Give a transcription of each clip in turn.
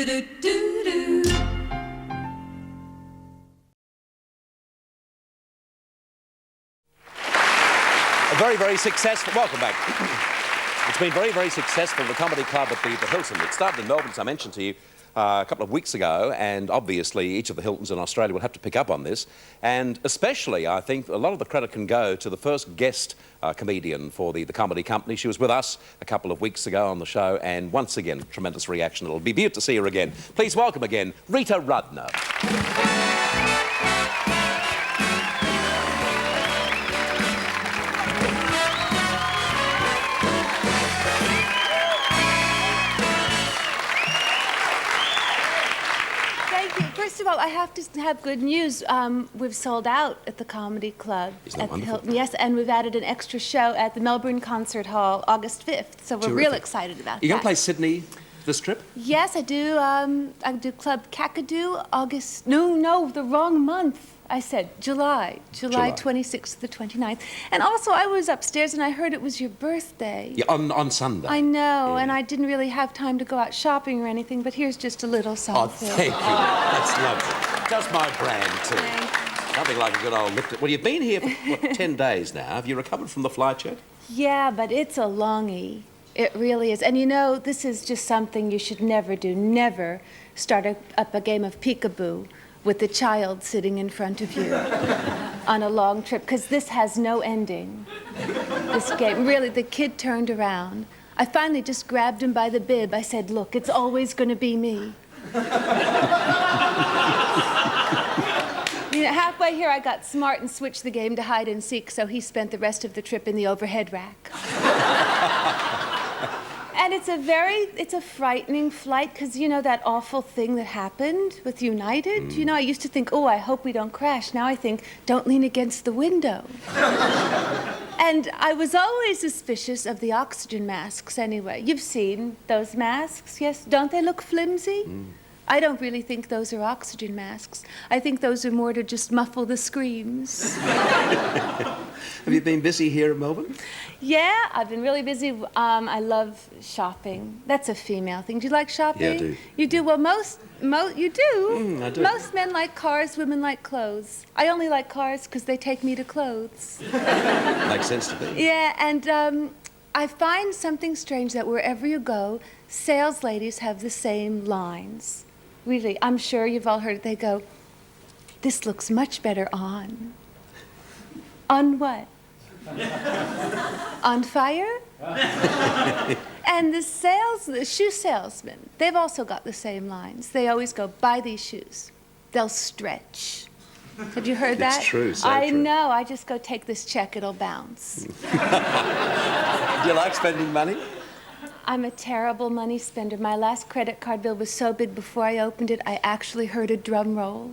A very, very successful... Welcome back. It's been very, very successful, the comedy club at the Hilton. It started in Melbourne, as I mentioned to you, a couple of weeks ago, and obviously each of the Hiltons in Australia will have to pick up on this. And especially, I think, a lot of the credit can go to the first guest comedian for the comedy company. She was with us a couple of weeks ago on the show, and once again, tremendous reaction. It'll be beautiful to see her again. Please welcome again, Rita Rudner. First of all, I have to have good news. We've sold out at the Comedy Club at the Hilton. Yes, and we've added an extra show at the Melbourne Concert Hall August 5th. So we're real excited about that. You're going to play Sydney this trip? Yes, I do. I do Club Kakadu August... No, the wrong month. I said July 26th to the 29th. And also, I was upstairs and I heard it was your birthday. Yeah, on Sunday. I know, and I didn't really have time to go out shopping or anything, but here's just a little something. Oh, thank you. That's lovely. Just my brand, too. Nothing like a good old lift. Well, you've been here for, what, 10 days now. Have you recovered from the flight yet? Yeah, but it's a longie. It really is. And you know, this is just something you should never do. Never start up a game of peekaboo with the child sitting in front of you on a long trip, because this has no ending, this game. Really, the kid turned around. I finally just grabbed him by the bib. I said, look, it's always going to be me. You know, halfway here, I got smart and switched the game to hide and seek, so he spent the rest of the trip in the overhead rack. And it's a frightening flight, because, you know, that awful thing that happened with United? You know, I used to think, oh, I hope we don't crash. Now I think, don't lean against the window. And I was always suspicious of the oxygen masks anyway. You've seen those masks, yes? Don't they look flimsy? I don't really think those are oxygen masks. I think those are more to just muffle the screams. Have you been busy here in Melbourne? Yeah, I've been really busy. I love shopping. That's a female thing. Do you like shopping? Yeah, I do. You do? Well, you do. I do. Most men like cars, women like clothes. I only like cars because they take me to clothes. Makes sense to me. Yeah, and I find something strange that wherever you go, sales ladies have the same lines. Really, I'm sure you've all heard it. They go, this looks much better on. On what? On fire? And the shoe salesmen, they've also got the same lines. They always go, buy these shoes. They'll stretch. Have you heard that? It's true, so I true. know. I just go, take this check, it'll bounce. Do you like spending money? I'm a terrible money spender. My last credit card bill was so big before I opened it, I actually heard a drum roll.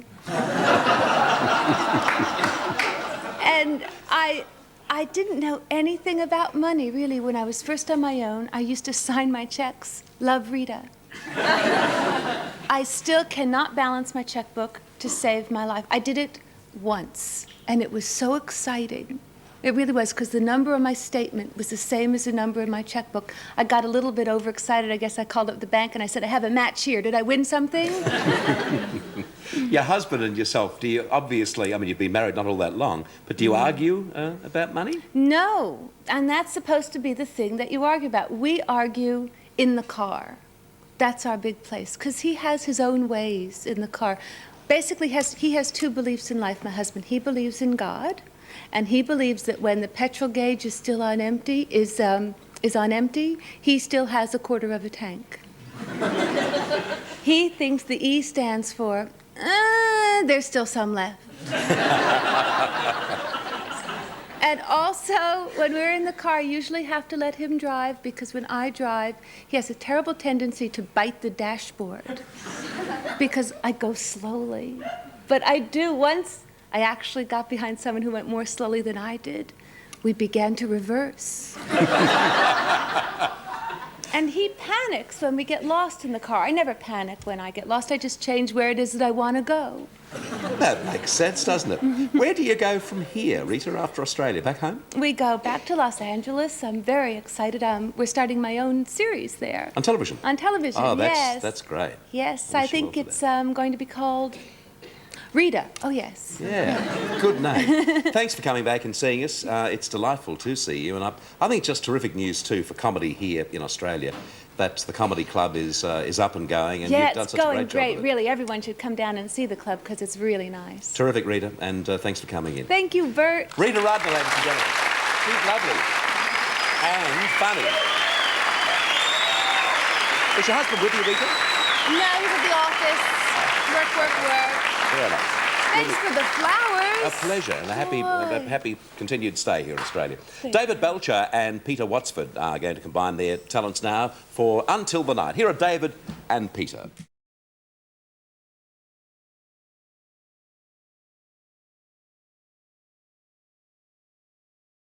And I didn't know anything about money, really. When I was first on my own, I used to sign my checks, Love, Rita. I still cannot balance my checkbook to save my life. I did it once, and it was so exciting. It really was, because the number on my statement was the same as the number in my checkbook. I got a little bit overexcited. I guess I called up the bank and I said, I have a match here. Did I win something? Your husband and yourself, do you obviously, I mean, you've been married not all that long, but do you argue about money? No, and that's supposed to be the thing that you argue about. We argue in the car. That's our big place, because he has his own ways in the car. Basically, he has two beliefs in life, my husband. He believes in God, and he believes that when the petrol gauge is still on empty, is on empty, he still has a quarter of a tank. He thinks the E stands for, there's still some left. And also, when we're in the car, I usually have to let him drive, because when I drive, he has a terrible tendency to bite the dashboard because I go slowly. But I do. Once I actually got behind someone who went more slowly than I did. We began to reverse. And he panics when we get lost in the car. I never panic when I get lost. I just change where it is that I want to go. That makes sense, doesn't it? Where do you go from here, Rita, after Australia? Back home? We go back to Los Angeles. I'm very excited. We're starting my own series there. On television? On television, oh, yes. That's great. Yes, I think it's going to be called Rita. Oh, yes. Yeah, good name. Thanks for coming back and seeing us. It's delightful to see you. And I think just terrific news, too, for comedy here in Australia, that the Comedy Club is up and going, and you've done such a great job. Yeah, it's going great, really. Everyone should come down and see the club because it's really nice. Terrific, Rita, and thanks for coming in. Thank you, Bert. Rita Rudner, ladies and gentlemen. She's lovely. And funny. Is your husband with you, Rita? No, he's at the office. Work. Fair enough. Thanks for the flowers. A pleasure, and a happy continued stay here in Australia. David Belcher and Peter Watsford are going to combine their talents now for Until the Night. Here are David and Peter.